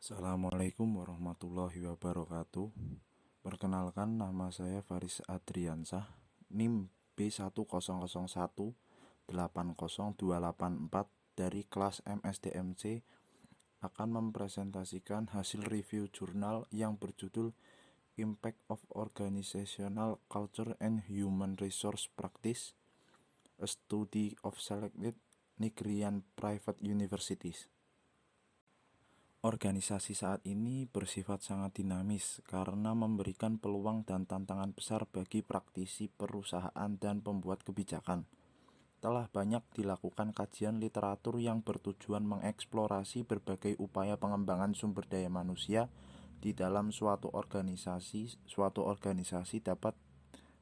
Assalamualaikum warahmatullahi wabarakatuh. Perkenalkan, nama saya Faris Adriansah, NIM B1001802804 dari kelas MSDMC, akan mempresentasikan hasil review jurnal yang berjudul Impact of Organizational Culture and Human Resource Practice, a Study of Selected Nigerian Private Universities. Organisasi saat ini bersifat sangat dinamis karena memberikan peluang dan tantangan besar bagi praktisi perusahaan dan pembuat kebijakan. Telah banyak dilakukan kajian literatur yang bertujuan mengeksplorasi berbagai upaya pengembangan sumber daya manusia di dalam suatu organisasi. Suatu organisasi dapat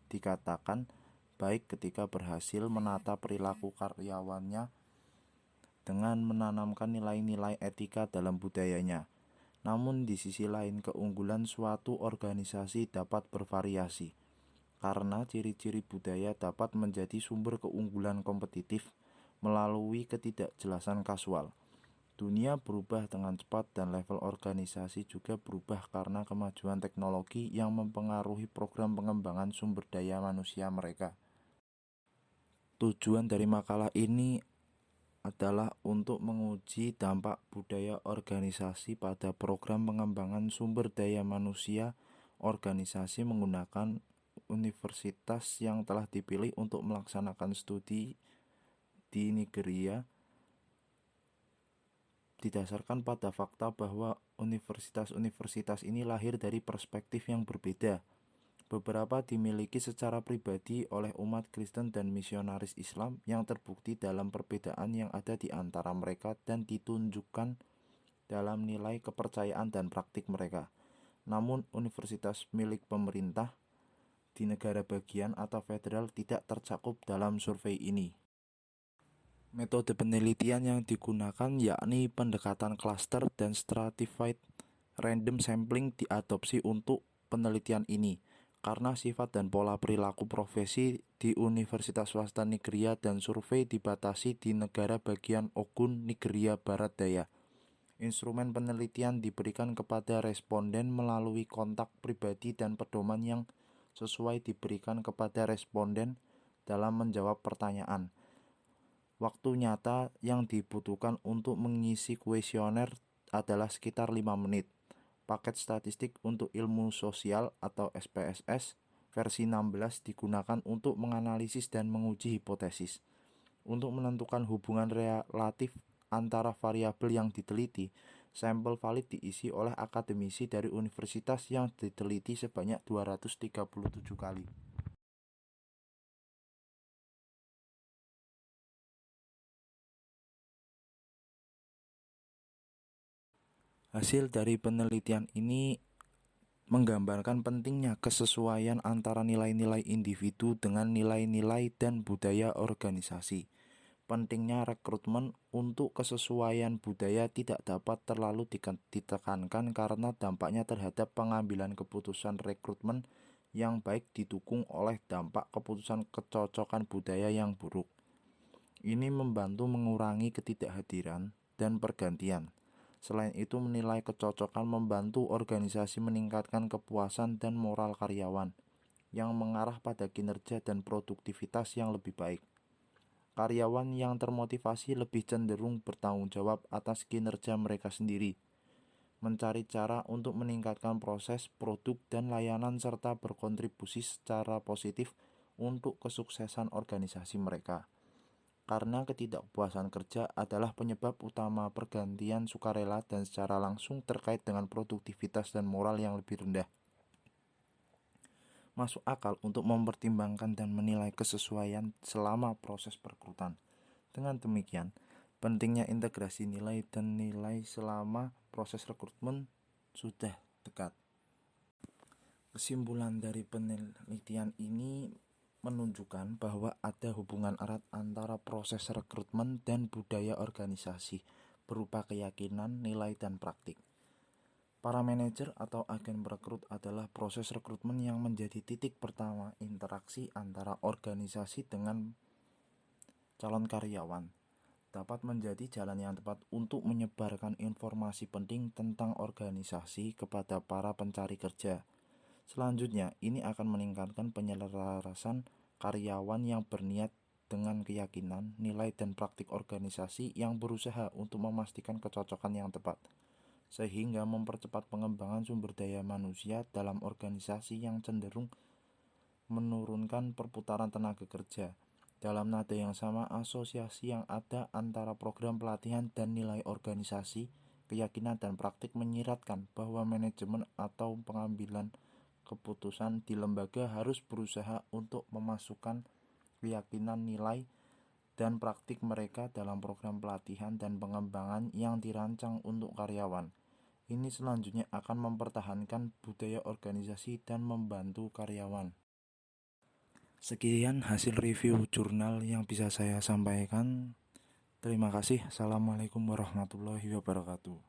dikatakan baik ketika berhasil menata perilaku karyawannya dengan menanamkan nilai-nilai etika dalam budayanya. Namun di sisi lain, keunggulan suatu organisasi dapat bervariasi, karena ciri-ciri budaya dapat menjadi sumber keunggulan kompetitif melalui ketidakjelasan kasual. Dunia berubah dengan cepat dan level organisasi juga berubah karena kemajuan teknologi yang mempengaruhi program pengembangan sumber daya manusia mereka. Tujuan dari makalah ini adalah untuk menguji dampak budaya organisasi pada program pengembangan sumber daya manusia organisasi menggunakan universitas yang telah dipilih untuk melaksanakan studi di Nigeria, didasarkan pada fakta bahwa universitas-universitas ini lahir dari perspektif yang berbeda. Beberapa dimiliki secara pribadi oleh umat Kristen dan misionaris Islam yang terbukti dalam perbedaan yang ada di antara mereka dan ditunjukkan dalam nilai kepercayaan dan praktik mereka. Namun, universitas milik pemerintah di negara bagian atau federal tidak tercakup dalam survei ini. Metode penelitian yang digunakan yakni pendekatan cluster dan stratified random sampling diadopsi untuk penelitian ini. Karena sifat dan pola perilaku profesi di Universitas Swasta Nigeria dan survei dibatasi di negara bagian Ogun, Nigeria Barat Daya. Instrumen penelitian diberikan kepada responden melalui kontak pribadi dan pedoman yang sesuai diberikan kepada responden dalam menjawab pertanyaan. Waktu nyata yang dibutuhkan untuk mengisi kuesioner adalah sekitar 5 menit. Paket statistik untuk ilmu sosial atau SPSS versi 16 digunakan untuk menganalisis dan menguji hipotesis. Untuk menentukan hubungan relatif antara variabel yang diteliti, sampel valid diisi oleh akademisi dari universitas yang diteliti sebanyak 237 kali. Hasil dari penelitian ini menggambarkan pentingnya kesesuaian antara nilai-nilai individu dengan nilai-nilai dan budaya organisasi. Pentingnya rekrutmen untuk kesesuaian budaya tidak dapat terlalu ditekankan karena dampaknya terhadap pengambilan keputusan rekrutmen yang baik didukung oleh dampak keputusan kecocokan budaya yang buruk. Ini membantu mengurangi ketidakhadiran dan pergantian. Selain itu, menilai kecocokan membantu organisasi meningkatkan kepuasan dan moral karyawan yang mengarah pada kinerja dan produktivitas yang lebih baik. Karyawan yang termotivasi lebih cenderung bertanggung jawab atas kinerja mereka sendiri, mencari cara untuk meningkatkan proses, produk, dan layanan serta berkontribusi secara positif untuk kesuksesan organisasi mereka. Karena ketidakpuasan kerja adalah penyebab utama pergantian sukarela dan secara langsung terkait dengan produktivitas dan moral yang lebih rendah. Masuk akal untuk mempertimbangkan dan menilai kesesuaian selama proses perekrutan. Dengan demikian, pentingnya integrasi nilai dan nilai selama proses rekrutmen sudah dekat. Kesimpulan dari penelitian ini menunjukkan bahwa ada hubungan erat antara proses rekrutmen dan budaya organisasi berupa keyakinan, nilai, dan praktik. Para manajer atau agen perekrut adalah proses rekrutmen yang menjadi titik pertama interaksi antara organisasi dengan calon karyawan. dapat menjadi jalan yang tepat untuk menyebarkan informasi penting tentang organisasi kepada para pencari kerja. Selanjutnya, ini akan meningkatkan penyelarasan karyawan yang berniat dengan keyakinan, nilai, dan praktik organisasi yang berusaha untuk memastikan kecocokan yang tepat, sehingga mempercepat pengembangan sumber daya manusia dalam organisasi yang cenderung menurunkan perputaran tenaga kerja. Dalam nada yang sama, asosiasi yang ada antara program pelatihan dan nilai organisasi, keyakinan dan praktik menyiratkan bahwa manajemen atau pengambilan keputusan di lembaga harus berusaha untuk memasukkan keyakinan, nilai, dan praktik mereka dalam program pelatihan dan pengembangan yang dirancang untuk karyawan. Ini selanjutnya akan mempertahankan budaya organisasi dan membantu karyawan. Sekian hasil review jurnal yang bisa saya sampaikan. Terima kasih. Assalamualaikum warahmatullahi wabarakatuh.